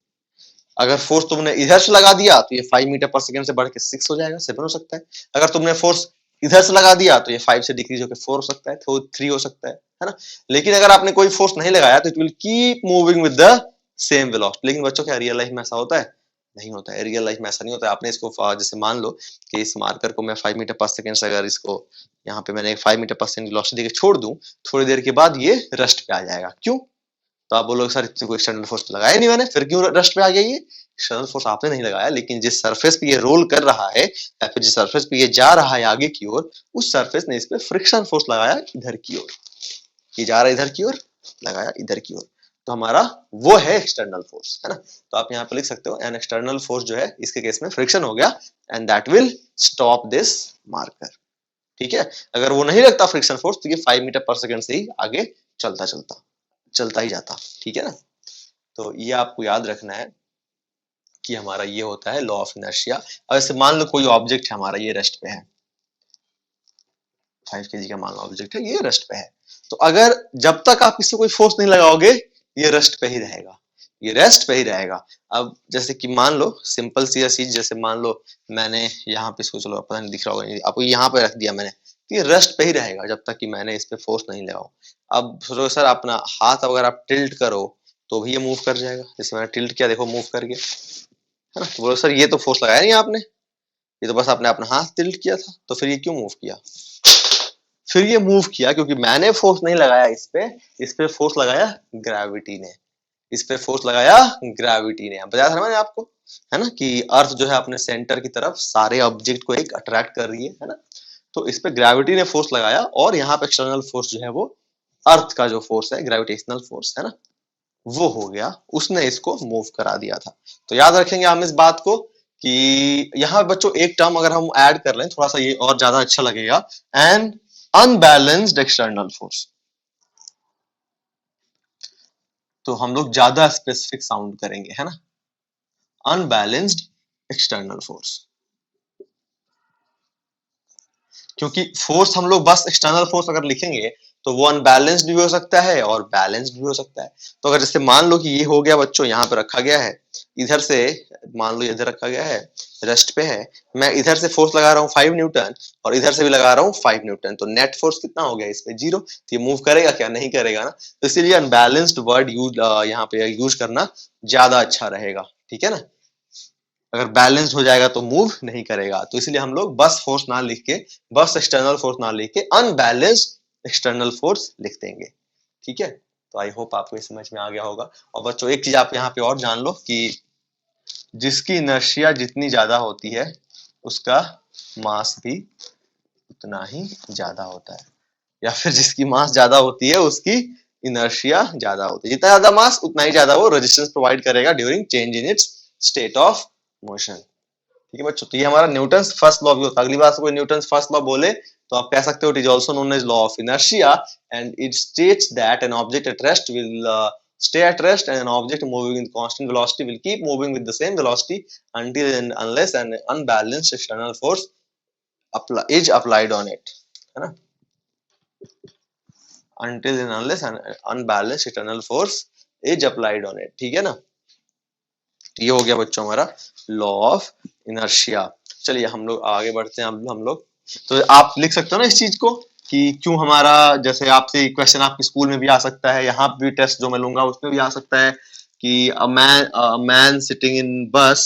अगर फोर्स तुमने इधर से लगा दिया तो ये 5 मीटर पर सेकंड से बढ़ के 6 हो जाएगा, 7 हो सकता है। अगर तुमने फोर्स इधर से लगा दिया तो ये 5 से डिक्रीज होकर 4 हो सकता है, 3 हो सकता है ना। लेकिन अगर आपने कोई फोर्स नहीं लगाया तो it will keep moving with the same velocity. लेकिन बच्चों क्या रियल लाइफ में ऐसा होता है? नहीं होता है। रियल लाइफ में ऐसा नहीं होता है। आपने इसको जैसे मान लो कि इस मार्कर को मैं 5 मीटर पर सेकंड से अगर इसको यहाँ पे मैंने 5 मीटर पर सेकंड वेलोसिटी देके छोड़ दूं, थोड़ी देर के बाद ये रेस्ट पे आ जाएगा। क्यों? तो आप बोलोगे सर इतनी कोई एक्सटर्नल फोर्स लगाया नहीं मैंने, फिर क्यों रेस्ट पे आ गया? ये एक्सटर्नल फोर्स आपने नहीं लगाया, लेकिन जिस सरफेस पे ये रोल कर रहा है या फिर जिस सरफेस पे ये जा रहा है आगे की ओर, उस सरफेस ने इस पे फ्रिक्शन फोर्स लगाया इधर की ओर। ये जा रहा है इधर की ओर, लगाया इधर की ओर, तो हमारा वो है एक्सटर्नल फोर्स, है ना। तो आप यहाँ पे लिख सकते हो एन एक्सटर्नल फोर्स जो है इसके केस में फ्रिक्शन हो गया and that will stop this marker. ठीक है, अगर वो नहीं लगता फ्रिक्शन फोर्स तो ये 5 मीटर पर सेकंड से ही आगे चलता ही जाता। ठीक है ना। तो ये आपको याद रखना है कि हमारा ये होता है लॉ ऑफ इनर्शिया। अब ऐसे मान लो कोई ऑब्जेक्ट है हमारा, ये रेस्ट पे है, 5 kg का मान लो ऑब्जेक्ट है, ये रेस्ट पे है। तो अगर जब तक आप इससे कोई फोर्स नहीं लगाओगे ये रेस्ट पे ही रहेगा, ये रेस्ट पे ही रहेगा। अब जैसे कि मान लो सिंपल सी चीज, जैसे मान लो मैंने यहाँ पे इसको, चलो पता नहीं दिख रहा होगा आपको, यहाँ पे रख दिया मैंने, तो ये रेस्ट पे ही रहेगा जब तक कि मैंने इस पे फोर्स नहीं लगाऊं। अब सोचो सर अपना हाथ अगर आप टिल्ट करो तो भी ये मूव कर जाएगा। जैसे मैंने टिल्ट किया, देखो मूव कर गया, है ना। तो बोलो सर ये तो फोर्स लगाया नहीं आपने, ये तो बस आपने अपना हाथ टिल्ट किया था, तो फिर ये क्यों मूव किया? फिर ये मूव किया क्योंकि मैंने फोर्स नहीं लगाया इस पे फोर्स लगाया ग्रेविटी ने, इस पे फोर्स लगाया ग्रेविटी ने। बताया था ना मैंने आपको, है ना, कि अर्थ जो है अपने सेंटर की तरफ सारे ऑब्जेक्ट को एक अट्रैक्ट कर रही है ना। तो इस पे ग्रेविटी ने फोर्स लगाया और यहाँ पे एक्सटर्नल फोर्स जो है वो अर्थ का जो फोर्स है, ग्रेविटेशनल फोर्स, है ना, वो हो गया, उसने इसको मूव करा दिया था। तो याद रखेंगे हम इस बात को कि यहाँ बच्चों एक टर्म अगर हम ऐड कर लें थोड़ा सा ये और ज्यादा अच्छा लगेगा, एन अनबैलेंस्ड एक्सटर्नल फोर्स। तो हम लोग ज्यादा स्पेसिफिक साउंड करेंगे, है ना, अनबैलेंस्ड एक्सटर्नल फोर्स। क्योंकि फोर्स हम लोग बस एक्सटर्नल फोर्स अगर लिखेंगे तो वो अनबैलेंस्ड भी हो सकता है और बैलेंस्ड भी हो सकता है। तो अगर जैसे मान लो कि ये हो गया बच्चों, यहाँ पे रखा गया है, इधर से मान लो इधर रखा गया है, रेस्ट पे है, मैं इधर से फोर्स लगा रहा हूँ 5 न्यूटन और इधर से भी लगा रहा हूँ 5 न्यूटन, तो नेट फोर्स कितना हो गया इस पे 0। तो ये मूव करेगा क्या? नहीं करेगा ना। तो इसीलिए अनबैलेंस्ड वर्ड यूज यहाँ पे यूज करना ज्यादा अच्छा रहेगा, ठीक है ना। अगर बैलेंस्ड हो जाएगा तो मूव नहीं करेगा, तो इसलिए हम लोग बस फोर्स ना लिख के, बस एक्सटर्नल फोर्स ना लिख के अनबैलेंस्ड एक्सटर्नल फोर्स लिख देंगे, ठीक है। तो आई होप आपको ये समझ में आ गया होगा। और बच्चों एक चीज आप यहाँ पे और जान लो कि जिसकी इनर्शिया जितनी ज्यादा होती है उसका मास भी उतना ही ज्यादा होता है, या फिर जिसकी मास ज्यादा होती है उसकी इनर्शिया ज्यादा होती है। जितना ज्यादा मास उतना ही ज्यादा वो रेजिस्टेंस प्रोवाइड करेगा during change in its state of motion, ठीक है बच्चों। तो ये हमारा न्यूटन्स फर्स्ट लॉ भी होता है। अगली बार से कोई न्यूटन्स फर्स्ट लॉ बोले तो आप कह सकते हो it is also known as law of inertia and it states that an object at rest will stay at rest and an object moving with constant velocity will keep moving with the same velocity until and unless an unbalanced external force is applied on it, है ना। until and unless an unbalanced external force is applied on it, ठीक है ना। तो ये हो गया बच्चों हमारा लॉ ऑफ इनर्शिया। चलिए हम लोग आगे बढ़ते हैं। हम लोग तो आप लिख सकते हो ना इस चीज को कि क्यों हमारा, जैसे आपसे क्वेश्चन आपके स्कूल में भी आ सकता है, यहाँ भी टेस्ट जो मैं लूंगा उसमें भी आ सकता है कि a man sitting in bus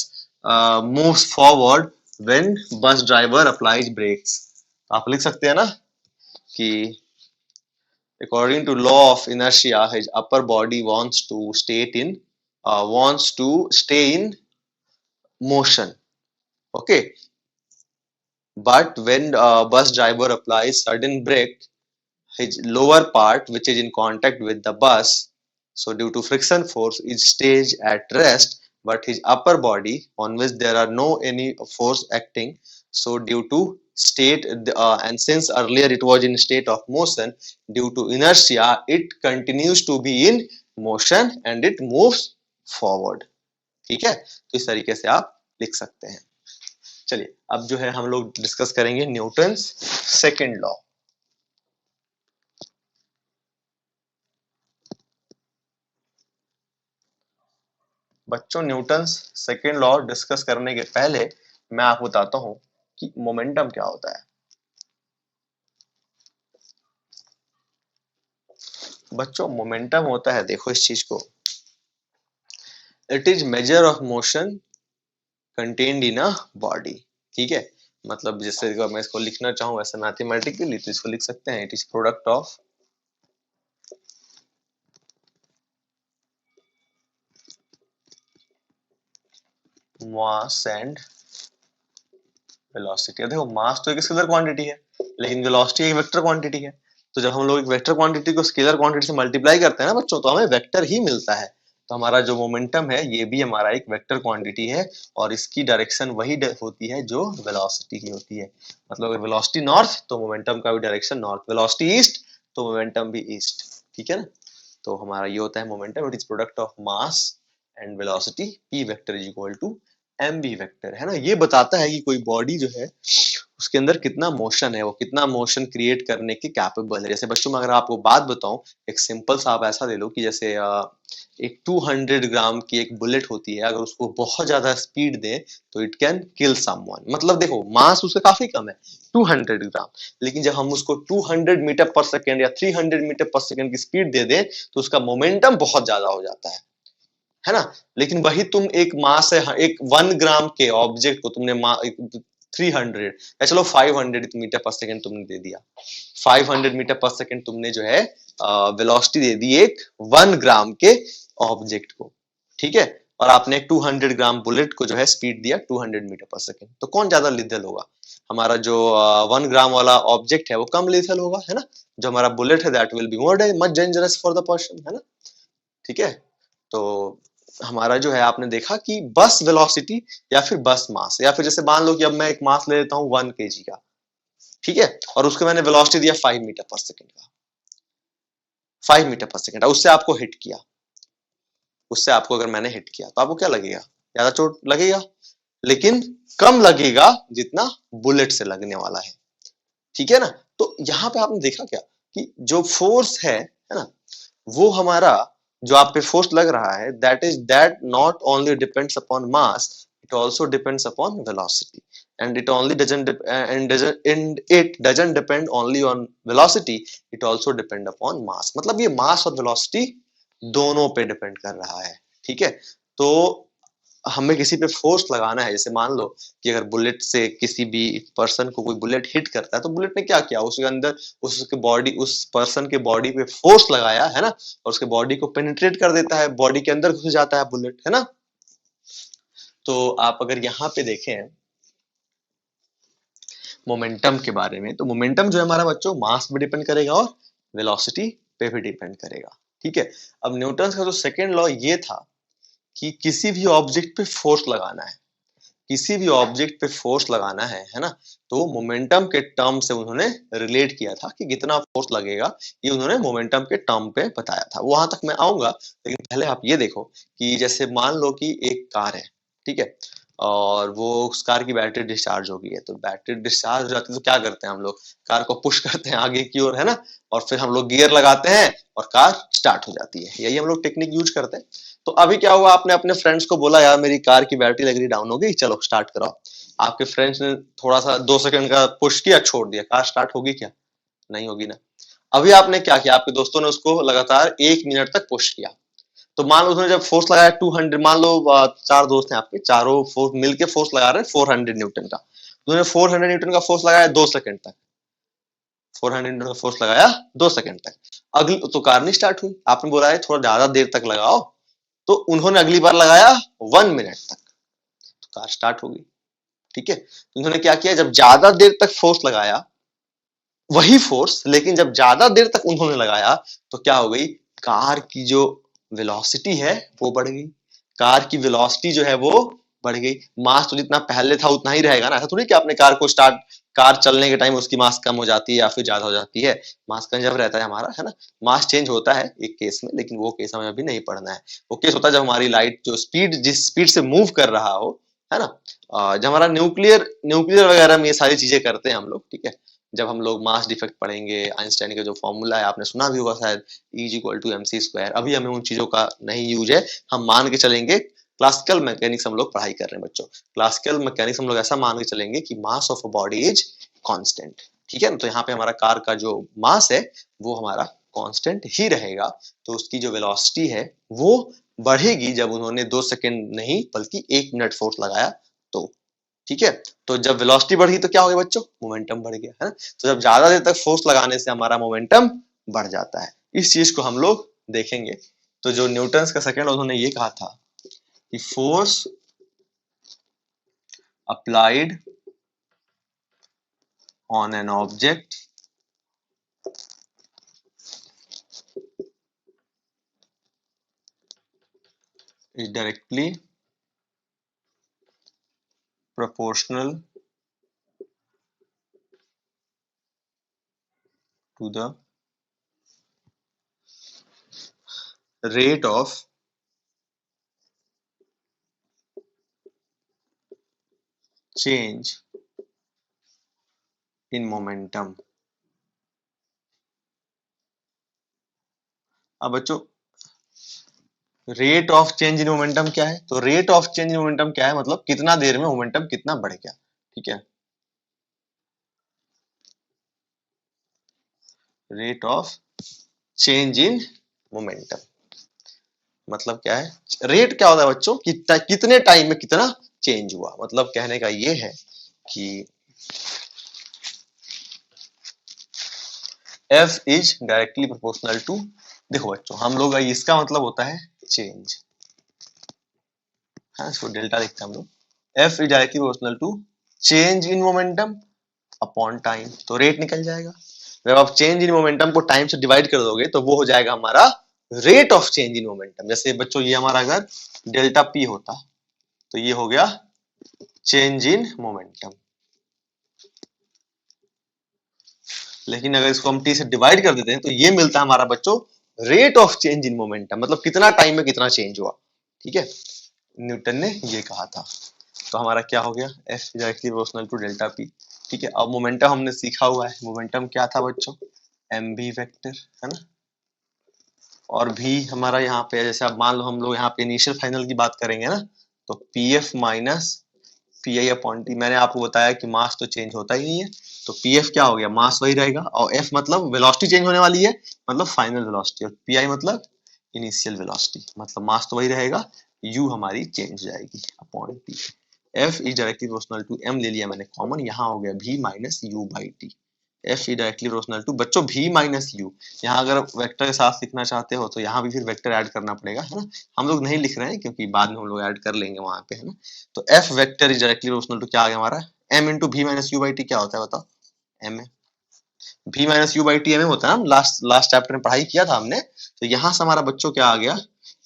moves forward when bus driver applies brakes। आप लिख सकते हैं ना कि according to law of inertia his upper body wants to stay in motion, okay, but when bus driver applies sudden brake his lower part which is in contact with the bus, so due to friction force it stays at rest, but his upper body on which there are no any force acting, so due to state and since earlier it was in state of motion, due to inertia it continues to be in motion and it moves forward, ठीक है। तो इस तरीके से आप लिख सकते हैं। चलिए अब जो है हम लोग डिस्कस करेंगे न्यूटन्स सेकंड लॉ। बच्चों न्यूटन्स सेकंड लॉ डिस्कस करने के पहले मैं आपको बताता हूं कि मोमेंटम क्या होता है। बच्चों मोमेंटम होता है, देखो इस चीज को, it is measure of motion contained in a body, ठीक है। मतलब जैसे अगर मैं इसको लिखना चाहूं वैसे मैथमेटिकली तो इसको लिख सकते हैं it is product of mass and velocity. देखो मास तो एक स्केलर क्वांटिटी है लेकिन वेलोसिटी एक वेक्टर क्वांटिटी है। तो जब हम लोग एक वेक्टर क्वांटिटी को स्केलर क्वांटिटी से मल्टीप्लाई करते हैं ना बच्चों, तो हमें वेक्टर ही मिलता है। तो हमारा जो मोमेंटम है ये भी हमारा एक वेक्टर क्वांटिटी है और इसकी डायरेक्शन वही होती है जो वेलोसिटी की होती है। मतलब अगर वेलोसिटी नॉर्थ तो मोमेंटम का भी डायरेक्शन नॉर्थ, वेलोसिटी ईस्ट तो मोमेंटम भी ईस्ट, ठीक है ना। तो हमारा ये होता है momentum, it is product of mass and velocity, p vector is equal to mv vector, है ना। ये बताता है कि कोई बॉडी जो है उसके अंदर कितना मोशन है, वो कितना मोशन क्रिएट करने के कैपेबल है। जैसे बच्चों में अगर आपको बात बताऊं, एक सिंपल सा आप ऐसा ले लो कि जैसे एक 200 ग्राम की एक बुलेट होती है, अगर उसको बहुत ज्यादा स्पीड दे तो इट कैन किल समवन। मतलब देखो मास उसका काफी कम है 200 ग्राम, लेकिन जब हम उसको 200 मीटर पर सेकेंड या 300 मीटर पर सेकेंड की स्पीड दे दें तो उसका मोमेंटम बहुत ज्यादा हो जाता है ना। लेकिन वही तुम एक मास है, एक 1 ग्राम के ऑब्जेक्ट को तुमने 300 या चलो 500 मीटर पर सेकेंड तुमने दे दिया, 500 मीटर पर सेकेंड तुमने जो है वेलोसिटी दे दी एक 1 ग्राम के ऑब्जेक्ट को, ठीक है। और आपने 200 ग्राम बुलेट को जो है स्पीड दिया 200 मीटर पर सेकेंड, तो कौन ज्यादा लिथल होगा? हमारा जो 1 ग्राम वाला ऑब्जेक्ट है वो कम लिथल होगा, है ना। जो हमारा बुलेट है that will be more much dangerous for the person, है ना, ठीक है। तो हमारा जो है आपने देखा कि बस वेलोसिटी या फिर बस मास, या फिर जैसे मान लो कि अब मैं एक मास ले लेता हूं 1 kg का, ठीक है, और उसको मैंने वेलोसिटी दिया 5 मीटर पर सेकेंड का, 5 मीटर पर सेकेंड, उससे आपको हिट किया, उससे आपको अगर मैंने हिट किया तो आपको क्या लगेगा? ज्यादा चोट लगेगा, लेकिन कम लगेगा जितना बुलेट से लगने वाला है, ठीक है ना। तो यहाँ पे आपने देखा क्या कि जो फोर्स है ना, वो हमारा जो आप पे फोर्स लग रहा है, that not only depends upon mass, it also depends upon velocity, and it only doesn't depend only on velocity, it also depend upon mass. मतलब ये मास और वेलोसिटी दोनों पे डिपेंड कर रहा है, ठीक है। तो हमें किसी पे फोर्स लगाना है, जैसे मान लो कि अगर बुलेट से किसी भी पर्सन को कोई बुलेट हिट करता है, तो बुलेट ने क्या किया, उसके अंदर उसके बॉडी, उस पर्सन के बॉडी पे फोर्स लगाया है ना, और उसके बॉडी को पेनिट्रेट कर देता है, बॉडी के अंदर घुस जाता है बुलेट, है ना। तो आप अगर यहाँ पे देखें मोमेंटम के बारे में, तो मोमेंटम जो है हमारा बच्चों मास पे डिपेंड करेगा और वेलोसिटी पे भी डिपेंड करेगा, ठीक है। अब न्यूटन का जो सेकेंड लॉ ये था कि किसी भी ऑब्जेक्ट पे फोर्स लगाना है, किसी भी ऑब्जेक्ट पे फोर्स लगाना है ना, तो मोमेंटम के टर्म से उन्होंने रिलेट किया था कि कितना फोर्स लगेगा, ये उन्होंने मोमेंटम के टर्म पे बताया था। वहां तक मैं आऊंगा, लेकिन पहले आप ये देखो कि जैसे मान लो कि एक कार है, ठीक है, और वो उस कार की बैटरी डिस्चार्ज हो गई है, तो बैटरी डिस्चार्ज हो जाती है तो क्या करते हैं हम लोग, कार को पुश करते हैं आगे की ओर, है ना, और फिर हम लोग गियर लगाते हैं और कार स्टार्ट हो जाती है, यही हम लोग टेक्निक यूज करते हैं। तो अभी क्या हुआ, आपने अपने फ्रेंड्स को बोला यार मेरी कार की बैटरी लग रही डाउन हो गई, चलो स्टार्ट कराओ। आपके फ्रेंड्स ने थोड़ा सा 2 सेकंड का पुश किया, छोड़ दिया, कार स्टार्ट होगी क्या, नहीं होगी ना। अभी आपने क्या किया, आपके दोस्तों ने उसको लगातार 1 मिनट तक पुश किया, तो मान लो उसने जब फोर्स लगाया 200, मान लो 4 दोस्त हैं आपके, चारों फोर्स मिलके फोर्स लगा रहे हैं 400 न्यूटन का, तो उन्होंने 400 न्यूटन का फोर्स लगाया 2 सेकंड तक, 400 न्यूटन का फोर्स लगाया 2 सेकंड तक, अगली तो कार नहीं स्टार्ट हुई, आपने बोला है थोड़ा ज्यादा देर तक लगाओ, तो उन्होंने अगली बार लगाया 1 मिनट तक, तो कार स्टार्ट होगी, ठीक है। तो उन्होंने क्या किया, जब ज्यादा देर तक फोर्स लगाया, वही फोर्स लेकिन जब ज्यादा देर तक उन्होंने लगाया, तो क्या हो गई, कार की जो वेलोसिटी है वो बढ़ गई, कार की वेलोसिटी जो है वो बढ़ गई। मास तो जितना पहले था उतना ही रहेगा ना, ऐसा थोड़ी कि आपने कार को स्टार्ट, कार चलने के टाइम उसकी मास कम हो जाती है या फिर ज्यादा हो जाती है, मास कंजर्व रहता है हमारा, है ना। मास चेंज होता है एक केस में, लेकिन वो केस हमें अभी नहीं पढ़ना है। वो केस होता है जब हमारी लाइट जो स्पीड, जिस स्पीड से मूव कर रहा हो, है ना, जब हमारा न्यूक्लियर न्यूक्लियर वगैरह में ये सारी चीजें करते हैं हम लोग, ठीक है। जब हम लोग मास डिफेक्ट पढ़ेंगे, आइंस्टाइन का जो फॉर्मूला है आपने सुना भी होगा शायद, E=mc², अभी हमें उन चीजों का नहीं यूज है, हम मान के चलेंगे क्लासिकल मैकेनिक्स हम लोग पढ़ाई कर रहे हैं बच्चों, क्लासिकल मैकेनिक्स हम लोग ऐसा मान के चलेंगे कि मास of a body is constant, ठीक है ना। तो यहाँ पे हमारा कार का जो मास है वो हमारा कांस्टेंट ही रहेगा, तो उसकी जो वेलोसिटी है वो बढ़ेगी जब उन्होंने 2 सेकंड नहीं बल्कि 1 मिनट फोर्स लगाया, तो ठीक है। तो जब वेलोसिटी बढ़ी तो क्या हो गया बच्चों, मोमेंटम बढ़ गया, है ना। तो जब ज्यादा देर तक फोर्स लगाने से हमारा मोमेंटम बढ़ जाता है, इस चीज को हम लोग देखेंगे। तो जो न्यूटन का सेकंड, उन्होंने ये कहा था कि force applied on an object is directly proportional to the rate of change in momentum। अब बच्चों rate of change in momentum क्या है, तो rate of change in momentum क्या है, मतलब कितना देर में मोमेंटम कितना बढ़ गया, ठीक है। Rate of change in momentum मतलब क्या है, रेट क्या होता है बच्चों, कितने टाइम में कितना चेंज हुआ, मतलब कहने का ये है कि F is directly proportional to, देखो बच्चों हम लोग, इसका मतलब होता है चेंज, हाँ इसको डेल्टा लिखते हैं हम लोग, F is directly proportional to change in momentum upon time, तो रेट निकल जाएगा। जब आप चेंज इन मोमेंटम को टाइम से डिवाइड कर दोगे तो वो हो जाएगा हमारा rate of change in momentum. जैसे बच्चों ये हमारा अगर डेल्टा पी होता तो ये हो गया चेंज इन मोमेंटम, लेकिन अगर इसको हम टी से डिवाइड कर देते हैं तो ये मिलता है हमारा बच्चों rate of change in momentum, मतलब कितना टाइम में कितना चेंज हुआ, ठीक है। न्यूटन ने ये कहा था, तो हमारा क्या हो गया, F directly proportional to delta P, ठीक है। अब मोमेंटम हमने सीखा हुआ है, मोमेंटम क्या था बच्चों, एम बी वेक्टर, है ना। और भी हमारा यहाँ पे जैसे अब मान लो हम लोग यहाँ पे इनिशियल फाइनल की बात करेंगे ना, तो P F minus P I upon T. मैंने आपको बताया कि मास तो चेंज होता ही नहीं है, तो पी एफ क्या हो गया, मास वही रहेगा, और एफ मतलब वेलोसिटी चेंज होने वाली है, मतलब फाइनल वेलोसिटी, और पी आई मतलब इनिशियल वेलोसिटी, मतलब मास तो वही रहेगा, यू हमारी चेंज हो जाएगी upon T. F is directly proportional to M ले लिया मैंने कॉमन, यहाँ हो गया भी minus U by T. F is directly proportional to, बच्चों भी माइनस यू, यहाँ अगर वेक्टर के साथ लिखना चाहते हो तो यहाँ भी फिर वेक्टर ऐड करना पड़ेगा, है ना। हम लोग नहीं लिख रहे हैं क्योंकि बाद में हम लोग ऐड कर लेंगे वहां पे, है ना। तो F vector is directly proportional to क्या आ गया हमारा, एम इंटू भी माइनस यू बाई टी। क्या होता है बताओ, एम ए, भी minus U by T M A होता है ना, लास्ट लास्ट चैप्टर में पढ़ाई किया था हमने। तो यहाँ से हमारा बच्चों क्या आ गया,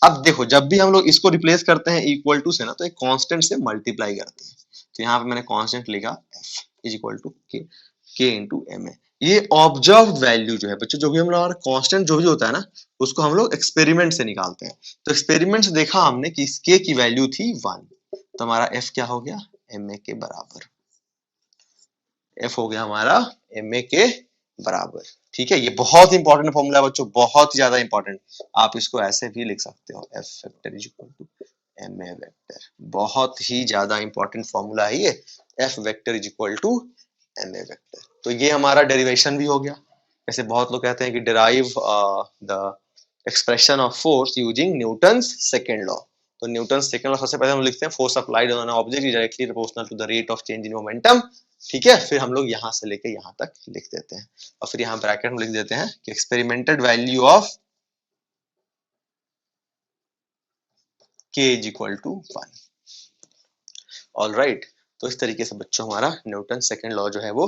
अब देखो जब भी हम लोग इसको रिप्लेस करते हैं इक्वल टू से ना, तो एक कांस्टेंट से मल्टीप्लाई करते हैं। तो यहाँ पे मैंने कांस्टेंट लिखा एफ इज इक्वल टू के इंटू एम ए। ये ऑब्जर्व वैल्यू जो है बच्चों, जो भी हम लोग कांस्टेंट जो भी होता है ना, उसको हम लोग एक्सपेरिमेंट से निकालते हैं। तो एक्सपेरिमेंट से देखा हमने कि इस के की वैल्यू थी 1, तो हमारा एफ क्या हो गया, एम ए के बराबर। एफ हो गया हमारा एम ए के बराबर। ठीक है, ये बहुत इंपॉर्टेंट फॉर्मूला है बच्चों, बहुत ही ज्यादा इंपॉर्टेंट। आप इसको ऐसे भी लिख सकते हो, F vector is equal to M A vector. बहुत ही ज्यादा इंपॉर्टेंट फॉर्मूला है ये, F vector is equal to M A vector. तो ये हमारा डेरिवेशन भी हो गया। जैसे बहुत लोग कहते हैं कि derive the expression of force using Newton's second law. तो न्यूटन सेकंड लॉ सबसे पहले हम लिखते हैं, force applied on an object is directly proportional to the rate of change in momentum. ठीक है, फिर हम लोग यहाँ से लेके यहाँ तक लिख देते हैं, और फिर यहाँ ब्रैकेट में लिख देते हैं कि experimented value of k is equal to 1। Alright, तो इस तरीके से बच्चों हमारा न्यूटन सेकंड लॉ जो है वो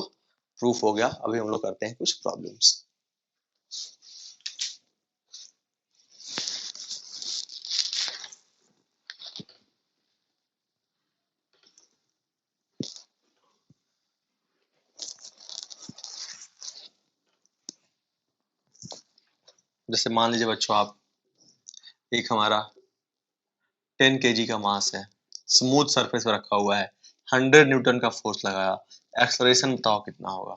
प्रूफ हो गया। अभी हम लोग करते हैं कुछ प्रॉब्लम्स। जैसे मान लीजिए बच्चों, आप एक हमारा 10 kg का मास है, स्मूथ सरफेस पर रखा हुआ है, 100 न्यूटन का फोर्स लगाया, एक्सेलरेशन बताओ कितना होगा,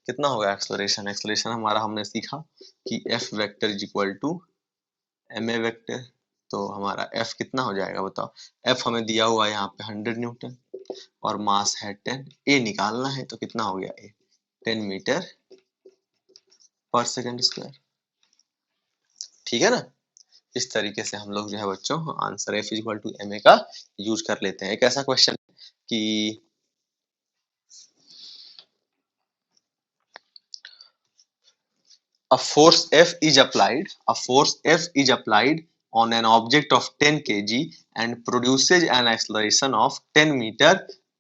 कितना होगा एक्सेलरेशन। एक्सेलरेशन हमारा हमने सीखा कि F vector is equal to M A vector. तो हमारा एफ कितना हो जाएगा बताओ, एफ हमें दिया हुआ है यहाँ पे 100 न्यूटन और मास है 10, ए निकालना है, तो कितना हो गया ए, 10 मीटर पर सेकंड स्क्वायर। ठीक है ना, इस तरीके से हम लोग जो है बच्चों answer F equal to M A का यूज कर लेते हैं। एक ऐसा क्वेश्चन कि a force F is applied on an object of 10 kg and produces an acceleration of 10 meter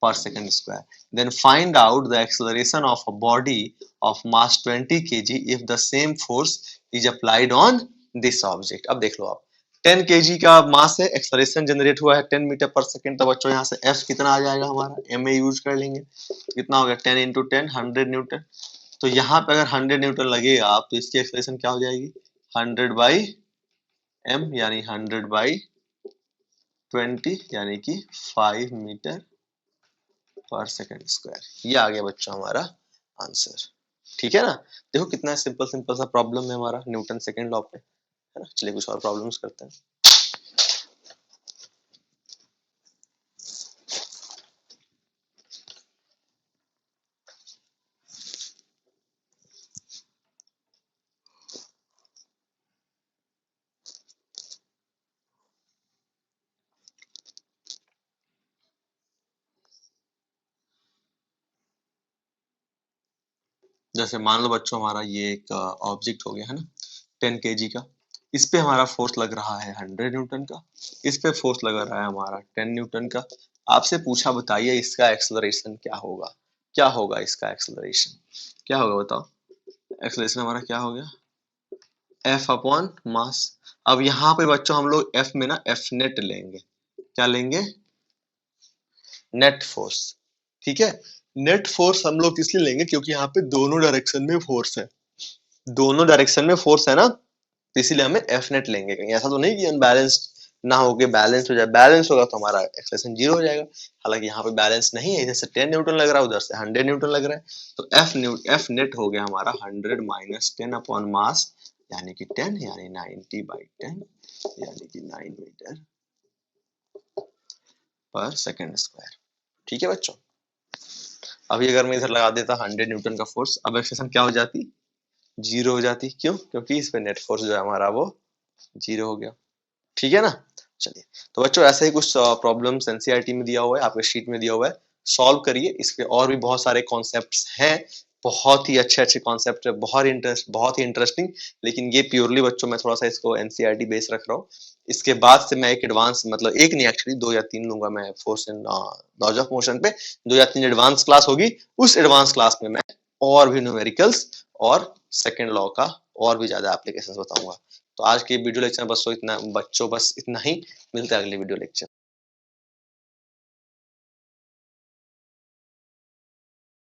per second square. Then find out the acceleration of a body of mass 20 kg if the same force is applied on this object. अब देख लो आप, 10 kg का मास है, acceleration generate हुआ है 10 metre पर second. तो बच्चों यहाँ से F कितना आ जाएगा हमारा, एम ए यूज कर लेंगे, कितना हो गया 10 इंटू 10 100 न्यूटन। तो यहाँ पे अगर 100 न्यूटन लगेगा आप, तो इसकी एक्सप्रेशन क्या हो जाएगी, 100 बाई एम यानी 100 बाई 20 यानी कि 5 मीटर पर सेकंड स्क्वायर। ये आ गया बच्चों हमारा आंसर। ठीक है ना, देखो कितना सिंपल सिंपल सा प्रॉब्लम है हमारा न्यूटन सेकंड लॉ पे, है ना। चलिए कुछ और प्रॉब्लम्स करते हैं। जैसे मान लो बच्चों हमारा ये एक ऑब्जेक्ट हो गया, है ना, 10 kg का, इस पे हमारा फोर्स लग रहा है 100 न्यूटन का, इस पे फोर्स लग रहा है हमारा 10 न्यूटन का। आपसे पूछा बताइए इसका एक्सेलरेशन क्या होगा, क्या होगा इसका एक्सेलरेशन, क्या होगा बताओ। एक्सेलरेशन हमारा क्या हो गया, F अपॉन मास। अब यहाँ पे बच्चों हम लोग F में ना F नेट लेंगे, क्या लेंगे, नेट फोर्स। ठीक है, नेट फोर्स हम लोग इसलिए लेंगे क्योंकि यहाँ पे दोनों डायरेक्शन में फोर्स है, दोनों डायरेक्शन में फोर्स है ना, तो इसीलिए हमें एफ नेट लेंगे। कहीं ऐसा तो नहीं कि अनबैलेंस्ड ना हो के बैलेंस हो जाए, बैलेंस होगा तो हमारा एक्सेलरेशन 0 हो जाएगा। हालांकि यहाँ पे बैलेंस नहीं है, इधर से 10 न्यूटन लग रहा है, उधर से 100 न्यूटन लग रहा है, तो एफ नेट हो गया हमारा 100 माइनस 10 अपॉन मास यानी कि 10 यानी 90/10 यानी कि 9 मीटर पर सेकंड स्क्वायर। ठीक है बच्चों, अभी अगर मैं इधर लगा देता 100 न्यूटन का फोर्स, अब एक्सेलरेशन क्या हो जाती, 0 हो जाती। क्यों? क्योंकि इस पे नेट फोर्स जो है हमारा वो 0 हो गया। ठीक है ना। चलिए, तो बच्चों ऐसे ही कुछ प्रॉब्लम्स एनसीईआरटी में दिया हुआ है, आपके शीट में दिया हुआ है, सॉल्व करिए। इसके और भी बहुत सारे कॉन्सेप्ट्स हैं, बहुत ही अच्छे अच्छे कॉन्सेप्ट है, बहुत ही इंटरेस्टिंग, लेकिन ये प्योरली बच्चों मैं थोड़ा सा इसको एनसीईआरटी बेस रख रहा हूँ। इसके बाद से मैं एक एडवांस, मतलब एक नहीं एक्चुअली 2 या 3 लूंगा मैं force and laws of motion पे, 2 या 3 एडवांस क्लास होगी। उस एडवांस क्लास में मैं और भी न्यूमेरिकल्स और सेकेंड लॉ का और भी ज्यादा एप्लीकेशन बताऊंगा। तो आज के वीडियो लेक्चर में बस इतना बच्चों, बस इतना ही। मिलते हैं अगले वीडियो लेक्चर।